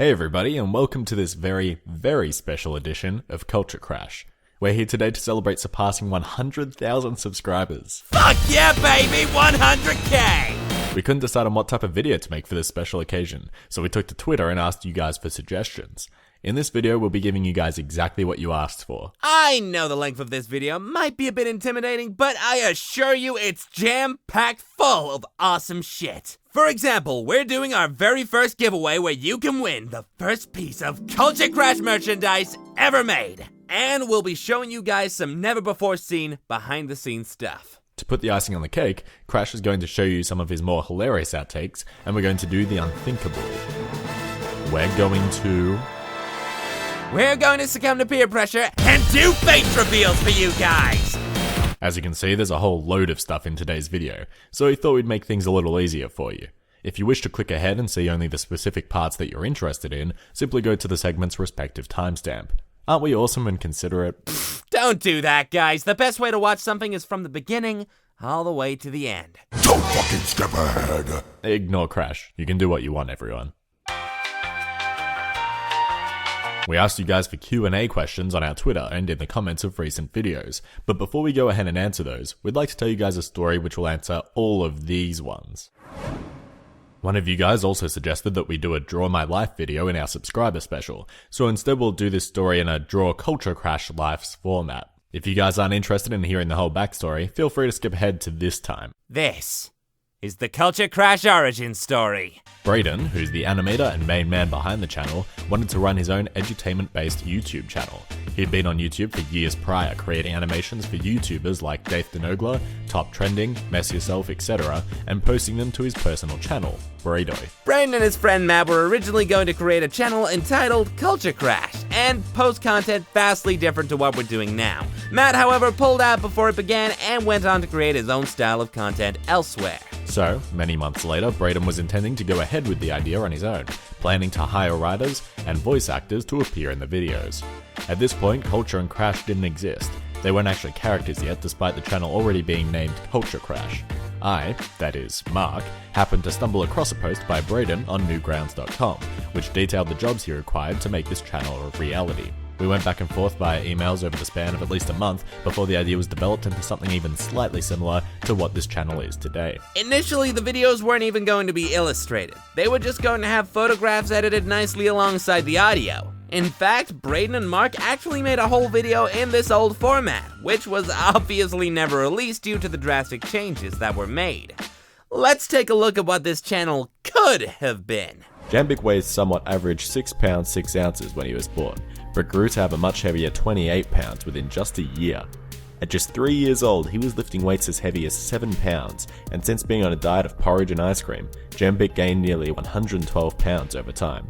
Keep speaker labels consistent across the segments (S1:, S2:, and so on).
S1: Hey everybody, and welcome to this very, very special edition of CultureCrash. We're here today to celebrate surpassing 100,000 subscribers.
S2: Fuck yeah, baby! 100K!
S1: We couldn't decide on what type of video to make for this special occasion, so we took to Twitter and asked you guys for suggestions. In this video, we'll be giving you guys exactly what you asked for.
S2: I know the length of this video might be a bit intimidating, but I assure you it's jam-packed full of awesome shit. For example, we're doing our very first giveaway where you can win the first piece of CultureCrash merchandise ever made. And we'll be showing you guys some never-before-seen behind-the-scenes stuff.
S1: To put the icing on the cake, Crash is going to show you some of his more hilarious outtakes, and we're going to do the unthinkable. We're going to succumb to peer pressure and do face reveals for you guys! As you can see, there's a whole load of stuff in today's video, so we thought we'd make things a little easier for you. If you wish to click ahead and see only the specific parts that you're interested in, simply go to the segment's respective timestamp. Aren't we awesome and considerate?
S2: Don't do that, guys. The best way to watch something is from the beginning all the way to the end.
S3: Don't fucking step ahead!
S1: Ignore Crash. You can do what you want, everyone. We asked you guys for Q&A questions on our Twitter and in the comments of recent videos, but before we go ahead and answer those, we'd like to tell you guys a story which will answer all of these ones. One of you guys also suggested that we do a Draw My Life video in our subscriber special, so instead we'll do this story in a Draw CultureCrash Life's format. If you guys aren't interested in hearing the whole backstory, feel free to skip ahead to this time.
S2: This is the CultureCrash origin story.
S1: Braydon, who's the animator and main man behind the channel, wanted to run his own edutainment-based YouTube channel. He'd been on YouTube for years prior, creating animations for YouTubers like Dave Denogler, Top Trending, Mess Yourself, etc., and posting them to his personal channel, Braydoi.
S2: Braydon and his friend Matt were originally going to create a channel entitled CultureCrash, and post content vastly different to what we're doing now. Matt, however, pulled out before it began and went on to create his own style of content elsewhere.
S1: So, many months later, Braydon was intending to go ahead with the idea on his own, planning to hire writers and voice actors to appear in the videos. At this point, Culture and Crash didn't exist. They weren't actually characters yet, despite the channel already being named CultureCrash. I, that is, Mark, happened to stumble across a post by Braydon on newgrounds.com, which detailed the jobs he required to make this channel a reality. We went back and forth via emails over the span of at least a month before the idea was developed into something even slightly similar to what this channel is today.
S2: Initially, the videos weren't even going to be illustrated. They were just going to have photographs edited nicely alongside the audio. In fact, Braydon and Mark actually made a whole video in this old format, which was obviously never released due to the drastic changes that were made. Let's take a look at what this channel could have been.
S1: Jambik weighs somewhat average 6 pounds 6 ounces when he was born, but grew to have a much heavier 28 pounds within just a year. At just 3 years old, he was lifting weights as heavy as 7 pounds, and since being on a diet of porridge and ice cream, Jambik gained nearly 112 pounds over time.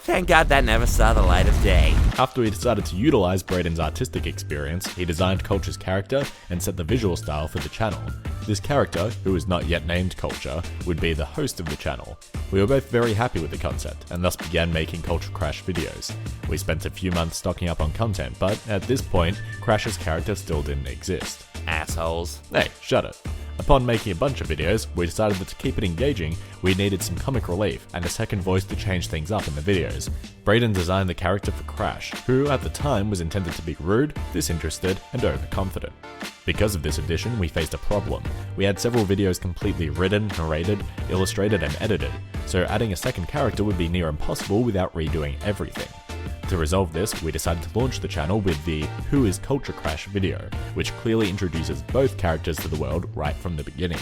S2: Thank God that never saw the light of day.
S1: After he decided to utilize Braydon's artistic experience, he designed Culture's character and set the visual style for the channel. This character, who is not yet named Culture, would be the host of the channel. We were both very happy with the concept, and thus began making CultureCrash videos. We spent a few months stocking up on content, but at this point, Crash's character still didn't exist.
S2: Assholes.
S1: Hey, shut it. Upon making a bunch of videos, we decided that to keep it engaging, we needed some comic relief and a second voice to change things up in the videos. Braydon designed the character for Crash, who at the time was intended to be rude, disinterested, and overconfident. Because of this addition, we faced a problem. We had several videos completely written, narrated, illustrated, and edited, so adding a second character would be near impossible without redoing everything. To resolve this, we decided to launch the channel with the Who is CultureCrash video, which clearly introduces both characters to the world right from the beginning.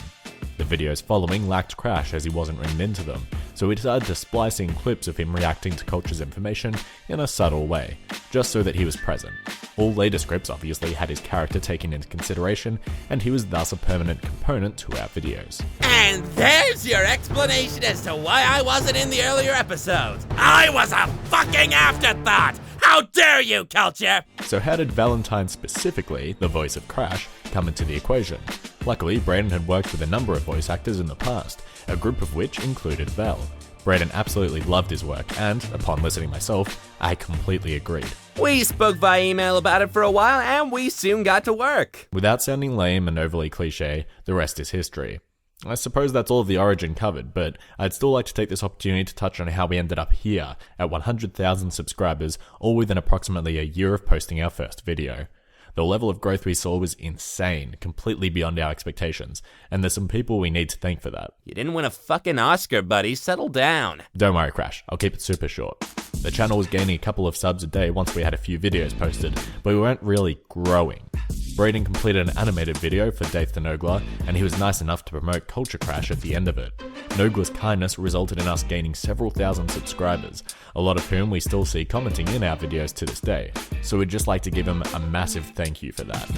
S1: The videos following lacked Crash as he wasn't written into them, so we decided to splice in clips of him reacting to Culture's information in a subtle way, just so that he was present. All later scripts obviously had his character taken into consideration, and he was thus a permanent component to our videos.
S2: And there's your explanation as to why I wasn't in the earlier episodes. I was a fucking afterthought! How dare you, Culture!
S1: So how did Valentine specifically, the voice of Crash, come into the equation? Luckily, Braydon had worked with a number of voice actors in the past, a group of which included Val. Braydon absolutely loved his work, and, upon listening myself, I completely agreed.
S2: We spoke via email about it for a while, and we soon got to work.
S1: Without sounding lame and overly cliche, the rest is history. I suppose that's all of the origin covered, but I'd still like to take this opportunity to touch on how we ended up here at 100,000 subscribers, all within approximately a year of posting our first video. The level of growth we saw was insane, completely beyond our expectations, and there's some people we need to thank for that.
S2: You didn't win a fucking Oscar, buddy. Settle down.
S1: Don't worry, Crash. I'll keep it super short. The channel was gaining a couple of subs a day once we had a few videos posted, but we weren't really growing. Braydon completed an animated video for Dave the Nogler, and he was nice enough to promote CultureCrash at the end of it. Nogler's kindness resulted in us gaining several thousand subscribers, a lot of whom we still see commenting in our videos to this day, so we'd just like to give him a massive thank you for that.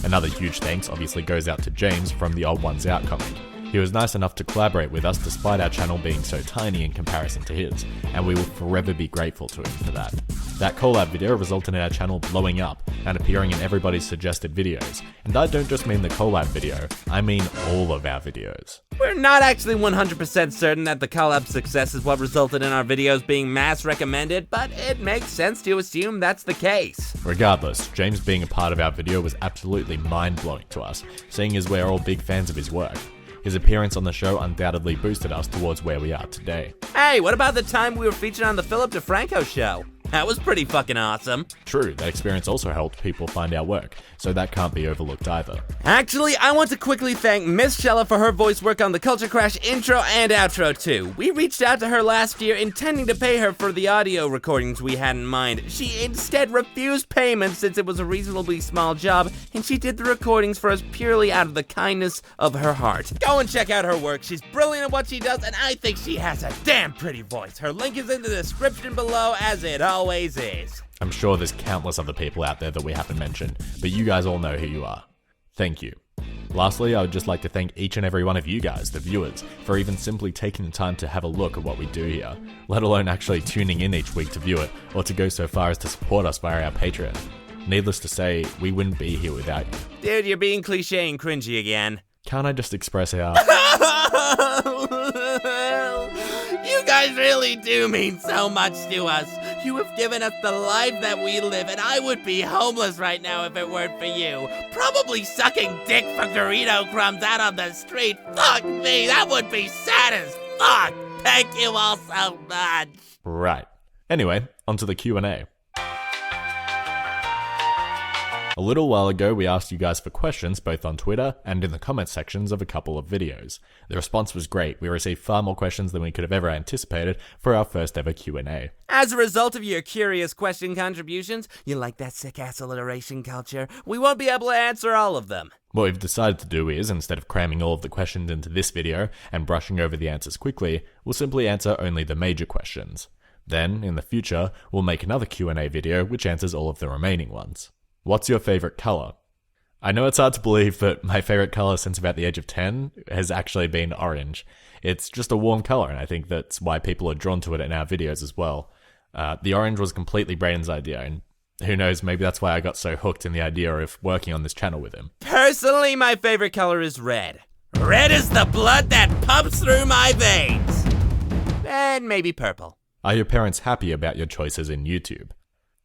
S1: Another huge thanks obviously goes out to James from the Old Ones Out comic. He was nice enough to collaborate with us despite our channel being so tiny in comparison to his, and we will forever be grateful to him for that. That collab video resulted in our channel blowing up and appearing in everybody's suggested videos, and I don't just mean the collab video, I mean all of our videos.
S2: We're not actually 100% certain that the collab success is what resulted in our videos being mass recommended, but it makes sense to assume that's the case.
S1: Regardless, James being a part of our video was absolutely mind-blowing to us, seeing as we're all big fans of his work. His appearance on the show undoubtedly boosted us towards where we are today.
S2: Hey, what about the time we were featured on the Philip DeFranco show? That was pretty fucking awesome.
S1: True, that experience also helped people find our work, so that can't be overlooked either.
S2: Actually, I want to quickly thank Miss Shella for her voice work on the CultureCrash intro and outro too. We reached out to her last year intending to pay her for the audio recordings we had in mind. She instead refused payment since it was a reasonably small job, and she did the recordings for us purely out of the kindness of her heart. Go and check out her work. She's brilliant at what she does, and I think she has a damn pretty voice. Her link is in the description below, as it always is.
S1: I'm sure there's countless other people out there that we haven't mentioned, but you guys all know who you are. Thank you. Lastly, I would just like to thank each and every one of you guys, the viewers, for even simply taking the time to have a look at what we do here, let alone actually tuning in each week to view it, or to go so far as to support us via our Patreon. Needless to say, we wouldn't be here without you.
S2: Dude, you're being cliche and cringy again.
S1: Can't I just express how...
S2: You guys really do mean so much to us. You have given us the life that we live, and I would be homeless right now if it weren't for you. Probably sucking dick for Dorito crumbs out on the street. Fuck me, that would be sad as fuck. Thank you all so much.
S1: Right. Anyway, onto the Q&A. A little while ago, we asked you guys for questions both on Twitter and in the comment sections of a couple of videos. The response was great. We received far more questions than we could have ever anticipated for our first ever Q&A.
S2: As a result of your curious question contributions, you like that sick-ass alliteration culture? We won't be able to answer all of them.
S1: What we've decided to do is, instead of cramming all of the questions into this video and brushing over the answers quickly, we'll simply answer only the major questions. Then, in the future, we'll make another Q&A video which answers all of the remaining ones. What's your favorite color? I know it's hard to believe, but my favorite color since about the age of 10 has actually been orange. It's just a warm color, and I think that's why people are drawn to it in our videos as well. The orange was completely Braydon's idea, and who knows, maybe that's why I got so hooked in the idea of working on this channel with him.
S2: Personally, my favorite color is red. Red is the blood that pumps through my veins. And maybe purple.
S1: Are your parents happy about your choices in YouTube?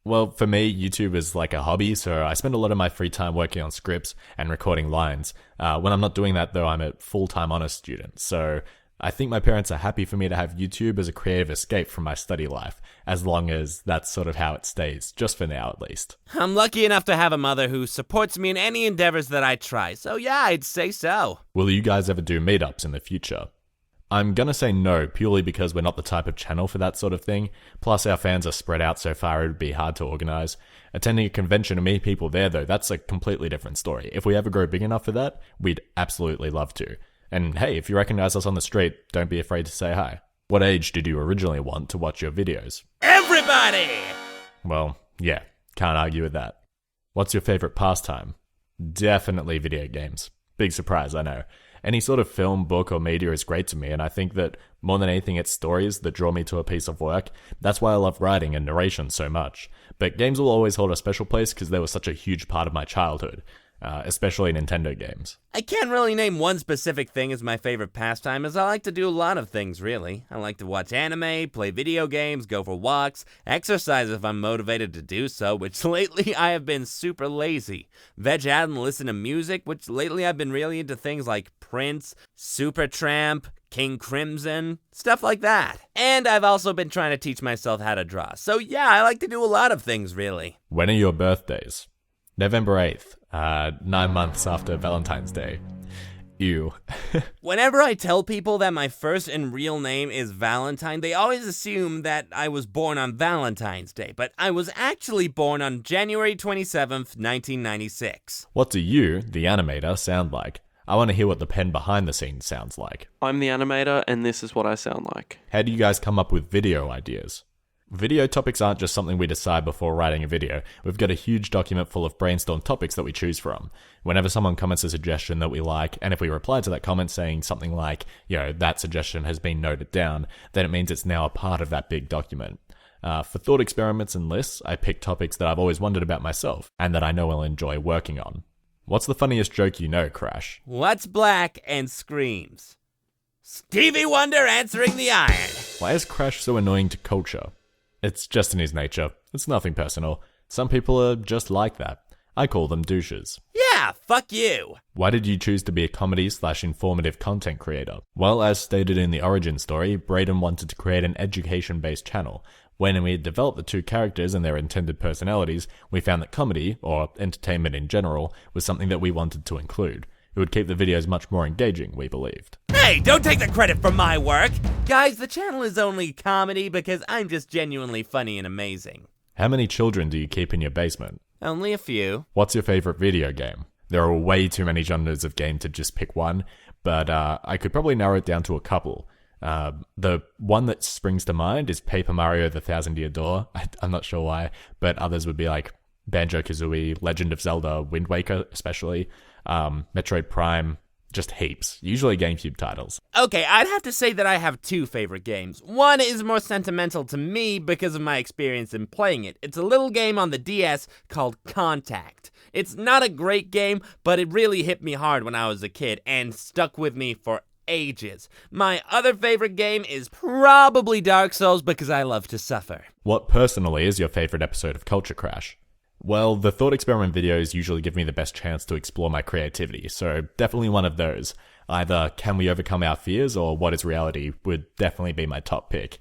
S1: Well, for me, YouTube is like a hobby, so I spend a lot of my free time working on scripts and recording lines. When I'm not doing that, though, I'm a full-time honors student, so I think my parents are happy for me to have YouTube as a creative escape from my study life, as long as that's sort of how it stays, just for now at least.
S2: I'm lucky enough to have a mother who supports me in any endeavors that I try, so yeah, I'd say so.
S1: Will you guys ever do meetups in the future? I'm gonna say no, purely because we're not the type of channel for that sort of thing, plus our fans are spread out so far it would be hard to organise. Attending a convention and meet people there though, that's a completely different story. If we ever grow big enough for that, we'd absolutely love to. And hey, if you recognise us on the street, don't be afraid to say hi. What age did you originally want to watch your videos?
S2: Everybody!
S1: Well, yeah, can't argue with that. What's your favourite pastime? Definitely video games. Big surprise, I know. Any sort of film, book, or media is great to me, and I think that more than anything it's stories that draw me to a piece of work. That's why I love writing and narration so much. But games will always hold a special place because they were such a huge part of my childhood. especially Nintendo games.
S2: I can't really name one specific thing as my favorite pastime, as I like to do a lot of things, really. I like to watch anime, play video games, go for walks, exercise if I'm motivated to do so, which lately I have been super lazy. Veg out and listen to music, which lately I've been really into things like Prince, Supertramp, King Crimson, stuff like that. And I've also been trying to teach myself how to draw. So yeah, I like to do a lot of things, really.
S1: When are your birthdays? November 8th, 9 months after Valentine's Day. Ew.
S2: Whenever I tell people that my first and real name is Valentine, they always assume that I was born on Valentine's Day, but I was actually born on January 27th, 1996.
S1: What do you, the animator, sound like? I want to hear what the pen behind the scenes sounds like.
S4: I'm the animator, and this is what I sound like.
S1: How do you guys come up with video ideas? Video topics aren't just something we decide before writing a video. We've got a huge document full of brainstorm topics that we choose from. Whenever someone comments a suggestion that we like, and if we reply to that comment saying something like, that suggestion has been noted down, then it means it's now a part of that big document. For thought experiments and lists, I pick topics that I've always wondered about myself, and that I know I'll enjoy working on. What's the funniest joke you know, Crash?
S2: What's black and screams? Stevie Wonder answering the iron.
S1: Why is Crash so annoying to culture? It's just in his nature. It's nothing personal. Some people are just like that. I call them douches.
S2: Yeah, fuck you.
S1: Why did you choose to be a comedy/informative content creator? Well, as stated in the origin story, Braydon wanted to create an education-based channel. When we had developed the two characters and their intended personalities, we found that comedy, or entertainment in general, was something that we wanted to include. It would keep the videos much more engaging, we believed.
S2: Hey, don't take the credit for my work! Guys, the channel is only comedy because I'm just genuinely funny and amazing.
S1: How many children do you keep in your basement?
S2: Only a few.
S1: What's your favorite video game? There are way too many genres of game to just pick one, but I could probably narrow it down to a couple. The one that springs to mind is Paper Mario: The Thousand Year Door. I'm not sure why, but others would be like Banjo-Kazooie, Legend of Zelda, Wind Waker especially, Metroid Prime, just heaps. Usually GameCube titles.
S2: Okay, I'd have to say that I have two favorite games. One is more sentimental to me because of my experience in playing it. It's a little game on the DS called Contact. It's not a great game, but it really hit me hard when I was a kid and stuck with me for ages. My other favorite game is probably Dark Souls because I love to suffer.
S1: What personally is your favorite episode of CultureCrash? Well, the thought experiment videos usually give me the best chance to explore my creativity, so definitely one of those. Either Can We Overcome Our Fears or What Is Reality would definitely be my top pick,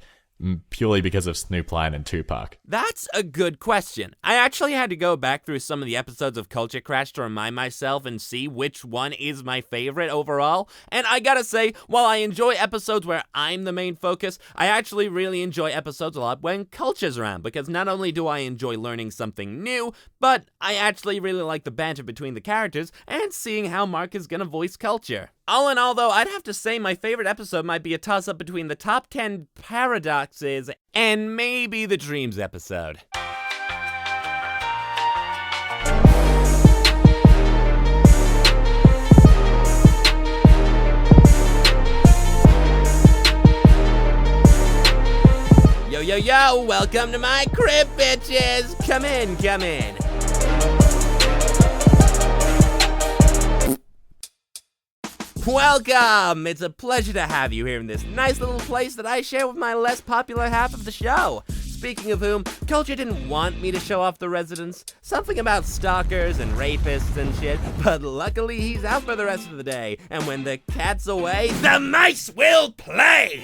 S1: purely because of Snoop Lion and Tupac.
S2: That's a good question. I actually had to go back through some of the episodes of CultureCrash to remind myself and see which one is my favorite overall. And I gotta say, while I enjoy episodes where I'm the main focus, I actually really enjoy episodes a lot when Culture's around, because not only do I enjoy learning something new, but I actually really like the banter between the characters and seeing how Mark is gonna voice Culture. All in all, though, I'd have to say my favorite episode might be a toss-up between the top 10 paradoxes and maybe the Dreams episode. Yo, yo, yo, welcome to my crib, bitches! Come in, come in. Welcome! It's a pleasure to have you here in this nice little place that I share with my less popular half of the show. Speaking of whom, Culture didn't want me to show off the residence. Something about stalkers and rapists and shit, but luckily he's out for the rest of the day. And when the cat's away, the mice will play!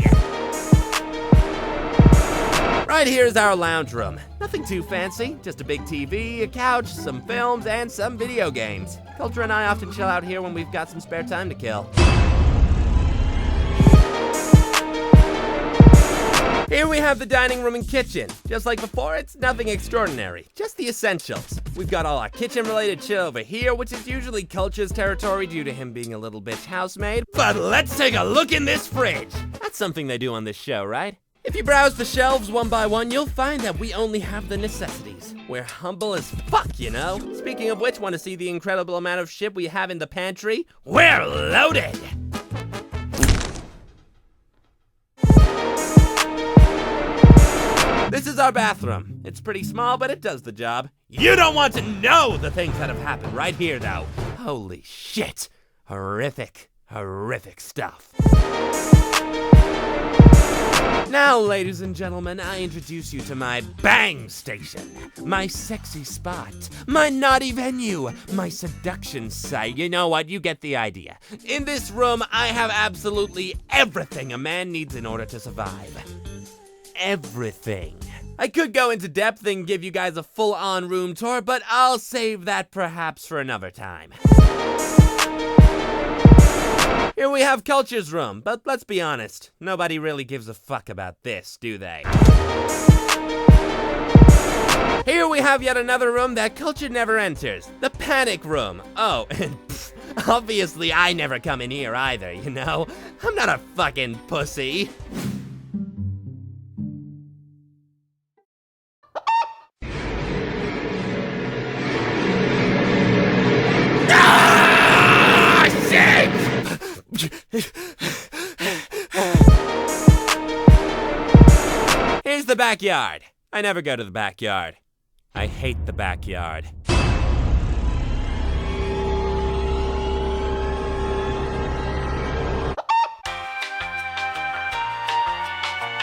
S2: Right here is our lounge room. Nothing too fancy, just a big TV, a couch, some films, and some video games. Culture and I often chill out here when we've got some spare time to kill. Here we have the dining room and kitchen. Just like before, it's nothing extraordinary, just the essentials. We've got all our kitchen-related shit over here, which is usually Culture's territory due to him being a little bitch housemaid. But let's take a look in this fridge. That's something they do on this show, right? If you browse the shelves one by one, you'll find that we only have the necessities. We're humble as fuck, you know? Speaking of which, want to see the incredible amount of shit we have in the pantry? We're loaded! This is our bathroom. It's pretty small, but it does the job. You don't want to know the things that have happened right here, though. Holy shit. Horrific, horrific stuff. Now, ladies and gentlemen, I introduce you to my bang station, my sexy spot, my naughty venue, my seduction site. You know what? You get the idea. In this room, I have absolutely everything a man needs in order to survive. Everything. I could go into depth and give you guys a full-on room tour, but I'll save that perhaps for another time. Here we have Culture's room, but let's be honest, nobody really gives a fuck about this, do they? Here we have yet another room that Culture never enters, the Panic Room. Oh, and obviously I never come in here either, you know? I'm not a fucking pussy. Here's the backyard. I never go to the backyard. I hate the backyard.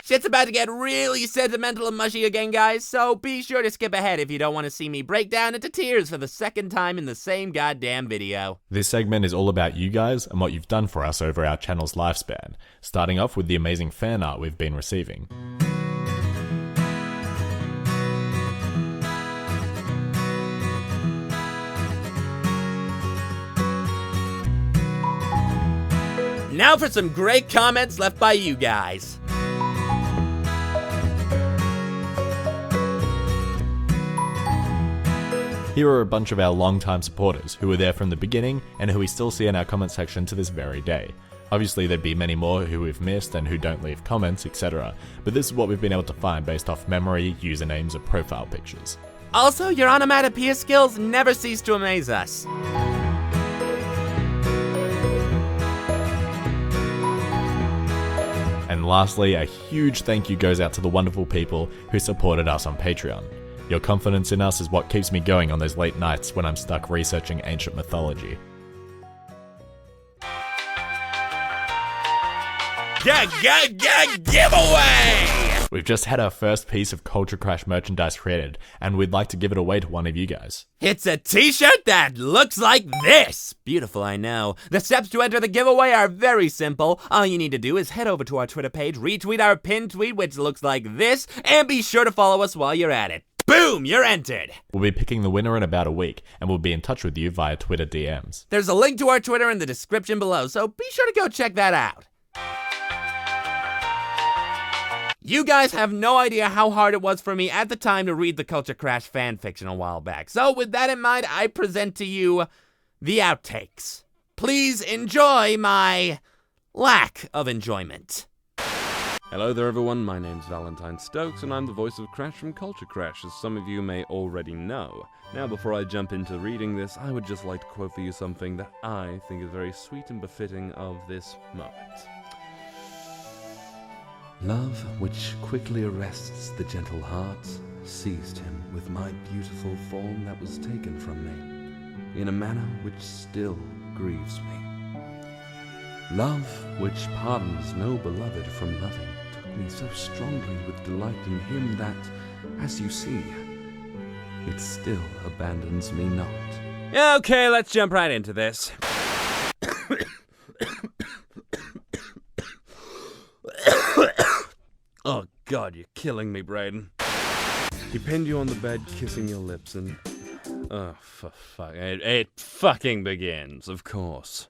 S2: Shit's about to get really sentimental and mushy again, guys, so be sure to skip ahead if you don't want to see me break down into tears for the second time in the same goddamn video.
S1: This segment is all about you guys and what you've done for us over our channel's lifespan, starting off with the amazing fan art we've been receiving.
S2: Now for some great comments left by you guys.
S1: Here are a bunch of our long-time supporters who were there from the beginning and who we still see in our comment section to this very day. Obviously there'd be many more who we've missed and who don't leave comments, etc. But this is what we've been able to find based off memory, usernames, or profile pictures.
S2: Also, your onomatopoeia skills never cease to amaze us.
S1: And lastly, a huge thank you goes out to the wonderful people who supported us on Patreon. Your confidence in us is what keeps me going on those late nights when I'm stuck researching ancient mythology.
S2: Giveaway!
S1: We've just had our first piece of CultureCrash merchandise created, and we'd like to give it away to one of you guys.
S2: It's a t-shirt that looks like this! Beautiful, I know. The steps to enter the giveaway are very simple. All you need to do is head over to our Twitter page, retweet our pinned tweet, which looks like this, and be sure to follow us while you're at it. Boom! You're entered!
S1: We'll be picking the winner in about a week, and we'll be in touch with you via Twitter DMs.
S2: There's a link to our Twitter in the description below, so be sure to go check that out. You guys have no idea how hard it was for me at the time to read the CultureCrash fanfiction a while back. So with that in mind, I present to you the outtakes. Please enjoy my lack of enjoyment.
S5: Hello there everyone, my name's Valentine Stokes and I'm the voice of Crash from CultureCrash, as some of you may already know. Now before I jump into reading this, I would just like to quote for you something that I think is very sweet and befitting of this moment. Love, which quickly arrests the gentle heart, seized him with my beautiful form that was taken from me, in a manner which still grieves me. Love, which pardons no beloved from loving, took me so strongly with delight in him that, as you see, it still abandons me not.
S2: Okay, let's jump right into this.
S5: Oh god, you're killing me, Braydon. He pinned you on the bed, kissing your lips, and... oh, for fuck... It fucking begins, of course.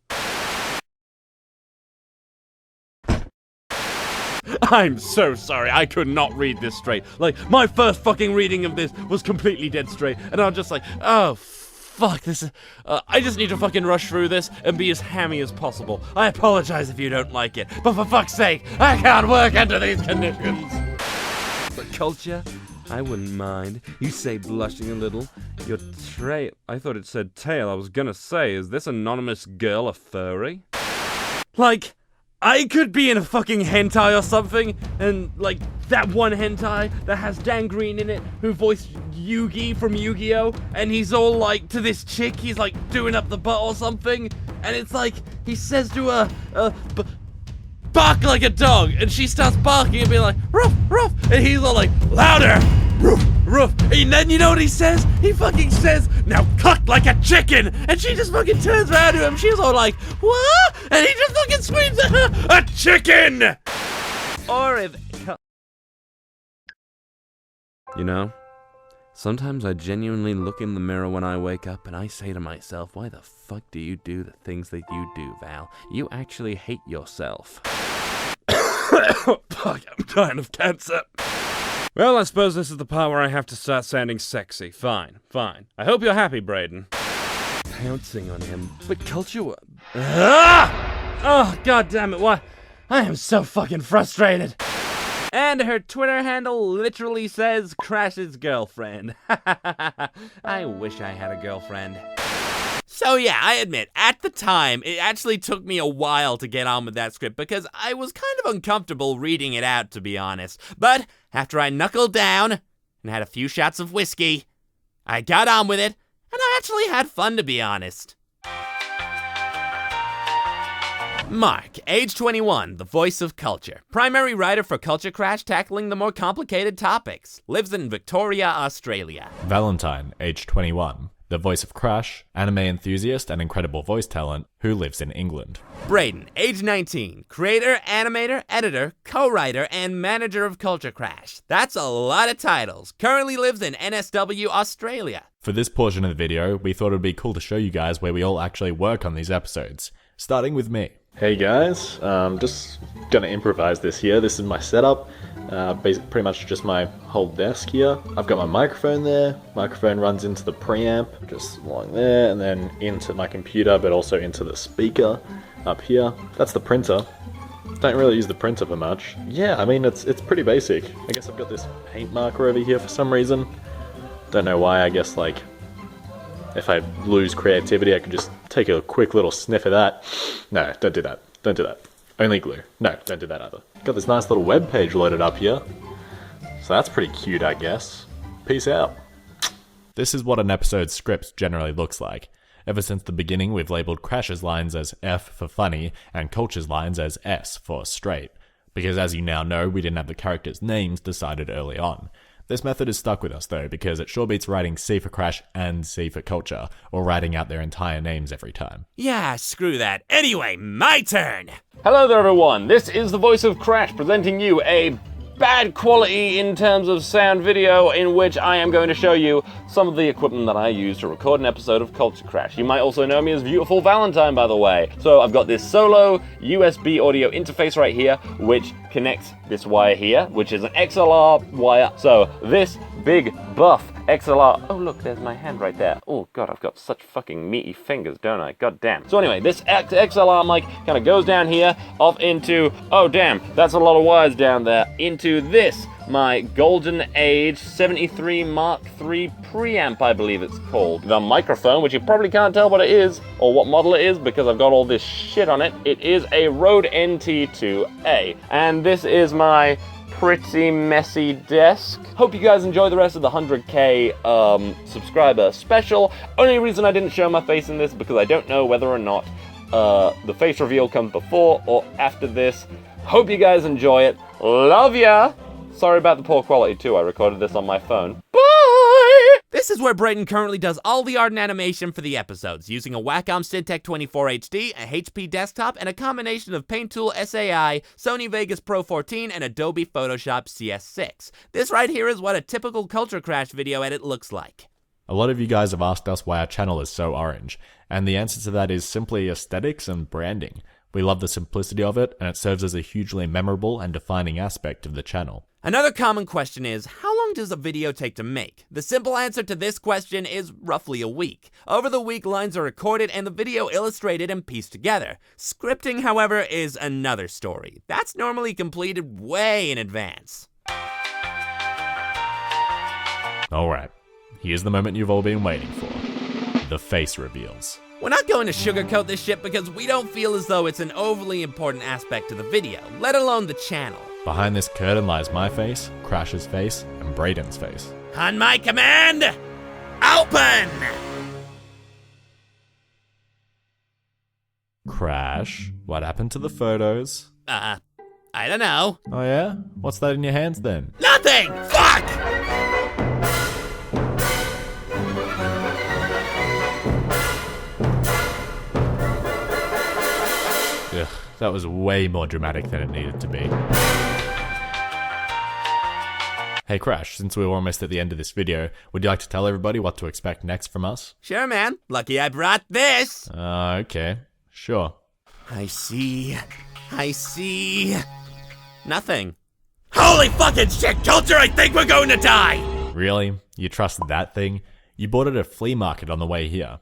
S5: I'm so sorry, I could not read this straight. Like, my first fucking reading of this was completely dead straight, and I'm just like, oh, fuck, this I just need to fucking rush through this and be as hammy as possible. I apologize if you don't like it, but for fuck's sake, I can't work under these conditions. But Culture, I wouldn't mind. You say blushing a little. Your trail, I thought it said tail. I was gonna say, is this anonymous girl a furry? Like, I could be in a fucking hentai or something, and, like, that one hentai that has Dan Green in it, who voiced Yugi from Yu-Gi-Oh! And he's all like, to this chick, he's like doing up the butt or something, and it's like, he says to her, bark like a dog, and she starts barking and being like, ruff, ruff, and he's all like, louder, ruff, ruff, and then you know what he says? He fucking says, now cluck like a chicken, and she just fucking turns around to him, she's all like, what? And he just fucking screams at her, a chicken! Or if... You know, sometimes I genuinely look in the mirror when I wake up and I say to myself, why the fuck do you do the things that you do, Val? You actually hate yourself. Fuck, I'm dying of cancer. Well, I suppose this is the part where I have to start sounding sexy. Fine, fine. I hope you're happy, Braydon. Pouncing on him, but culture... Ah! Oh, god damn it, why? I am so fucking frustrated. And her Twitter handle literally says, Crash's girlfriend. I wish I had a girlfriend.
S2: So yeah, I admit, at the time, it actually took me a while to get on with that script because I was kind of uncomfortable reading it out, to be honest. But after I knuckled down and had a few shots of whiskey, I got on with it, and I actually had fun, to be honest. Mark, age 21, the voice of culture. Primary writer for CultureCrash, tackling the more complicated topics. Lives in Victoria, Australia.
S1: Valentine, age 21, the voice of Crash, anime enthusiast and incredible voice talent, who lives in England.
S2: Braydon, age 19, creator, animator, editor, co-writer, and manager of CultureCrash. That's a lot of titles. Currently lives in NSW, Australia.
S1: For this portion of the video, we thought it would be cool to show you guys where we all actually work on these episodes, starting with me.
S6: Hey guys, just gonna improvise this here. This is my setup, pretty much just my whole desk here. I've got my microphone there, microphone runs into the preamp, just along there, and then into my computer, but also into the speaker up here. That's the printer. Don't really use the printer for much. Yeah, I mean, it's pretty basic. I guess I've got this paint marker over here for some reason. Don't know why, I guess like, if I lose creativity, I could just take a quick little sniff of that. No, don't do that. Don't do that. Only glue. No, don't do that either. Got this nice little web page loaded up here. So that's pretty cute, I guess. Peace out.
S1: This is what an episode's script generally looks like. Ever since the beginning, we've labeled Crash's lines as F for funny, and Culture's lines as S for straight. Because as you now know, we didn't have the characters' names decided early on. This method is stuck with us though, because it sure beats writing C for Crash and C for Culture, or writing out their entire names every time.
S2: Yeah, screw that. Anyway, my turn!
S5: Hello there everyone, this is the voice of Crash presenting you a bad quality in terms of sound video in which I am going to show you some of the equipment that I use to record an episode of CultureCrash. You might also know me as Viewtiful Valentine, by the way. So I've got this solo USB audio interface right here, which connects this wire here, which is an XLR wire. So this big buff XLR, oh look, there's my hand right there. Oh god, I've got such fucking meaty fingers, don't I? God damn. So anyway, this XLR mic kind of goes down here, off into, oh damn, that's a lot of wires down there, into this, my Golden Age 73 Mark III preamp, I believe it's called. The microphone, which you probably can't tell what it is, or what model it is, because I've got all this shit on it. It is a Rode NT2A, and this is my pretty messy desk. Hope you guys enjoy the rest of the 100k subscriber special. Only reason I didn't show my face in this because I don't know whether or not the face reveal comes before or after this. Hope you guys enjoy it. Love ya! Sorry about the poor quality too, I recorded this on my phone. Bye!
S2: This is where Braydon currently does all the art and animation for the episodes, using a Wacom Syntec 24HD, a HP desktop, and a combination of Paint Tool SAI, Sony Vegas Pro 14, and Adobe Photoshop CS6. This right here is what a typical CultureCrash video edit looks like.
S1: A lot of you guys have asked us why our channel is so orange, and the answer to that is simply aesthetics and branding. We love the simplicity of it, and it serves as a hugely memorable and defining aspect of the channel.
S2: Another common question is, how long does a video take to make? The simple answer to this question is roughly a week. Over the week, lines are recorded and the video illustrated and pieced together. Scripting, however, is another story. That's normally completed way in advance.
S1: Alright, here's the moment you've all been waiting for. The face reveals.
S2: We're not going to sugarcoat this shit because we don't feel as though it's an overly important aspect to the video, let alone the channel.
S1: Behind this curtain lies my face, Crash's face, and Braydon's face.
S2: On my command, open!
S1: Crash, what happened to the photos?
S2: I don't know.
S1: Oh yeah? What's that in your hands then?
S2: Nothing! Fuck!
S1: Ugh, that was way more dramatic than it needed to be. Hey Crash, since we're almost at the end of this video, would you like to tell everybody what to expect next from us?
S2: Sure, man. Lucky I brought this.
S1: Okay. Sure.
S2: I see. Nothing. Holy fucking shit, Culture! I think we're going to die!
S1: Really? You trust that thing? You bought it at a flea market on the way here.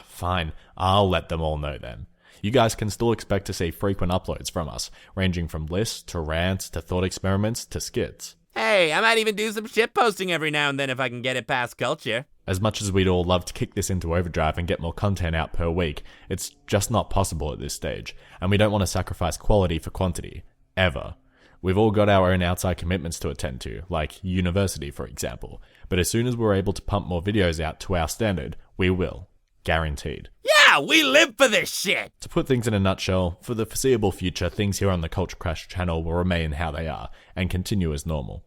S1: Fine, I'll let them all know then. You guys can still expect to see frequent uploads from us, ranging from lists to rants to thought experiments to skits.
S2: Hey, I might even do some shit posting every now and then if I can get it past Culture.
S1: As much as we'd all love to kick this into overdrive and get more content out per week, it's just not possible at this stage, and we don't want to sacrifice quality for quantity. Ever. We've all got our own outside commitments to attend to, like university for example, but as soon as we're able to pump more videos out to our standard, we will. Guaranteed.
S2: Yeah, we live for this shit!
S1: To put things in a nutshell, for the foreseeable future, things here on the CultureCrash channel will remain how they are, and continue as normal.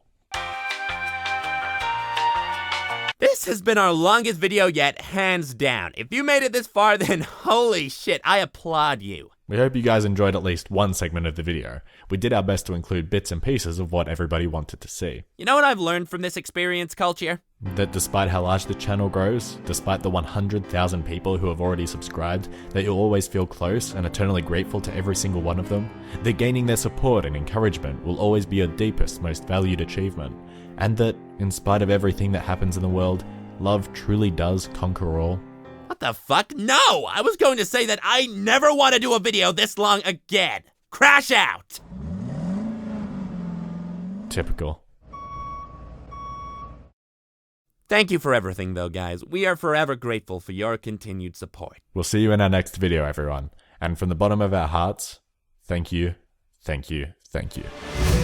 S2: This has been our longest video yet, hands down. If you made it this far, then holy shit, I applaud you.
S1: We hope you guys enjoyed at least one segment of the video. We did our best to include bits and pieces of what everybody wanted to see.
S2: You know what I've learned from this experience, Culture?
S1: That despite how large the channel grows, despite the 100,000 people who have already subscribed, that you'll always feel close and eternally grateful to every single one of them, that gaining their support and encouragement will always be your deepest, most valued achievement, and that, in spite of everything that happens in the world, love truly does conquer all.
S2: What the fuck? No! I was going to say that I never want to do a video this long again. Crash out!
S1: Typical.
S2: Thank you for everything though, guys. We are forever grateful for your continued support.
S1: We'll see you in our next video, everyone. And from the bottom of our hearts, thank you, thank you, thank you.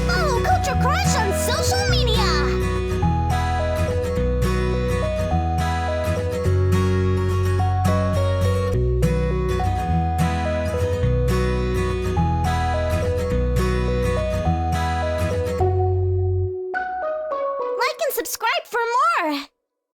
S7: Follow CultureCrash on social media!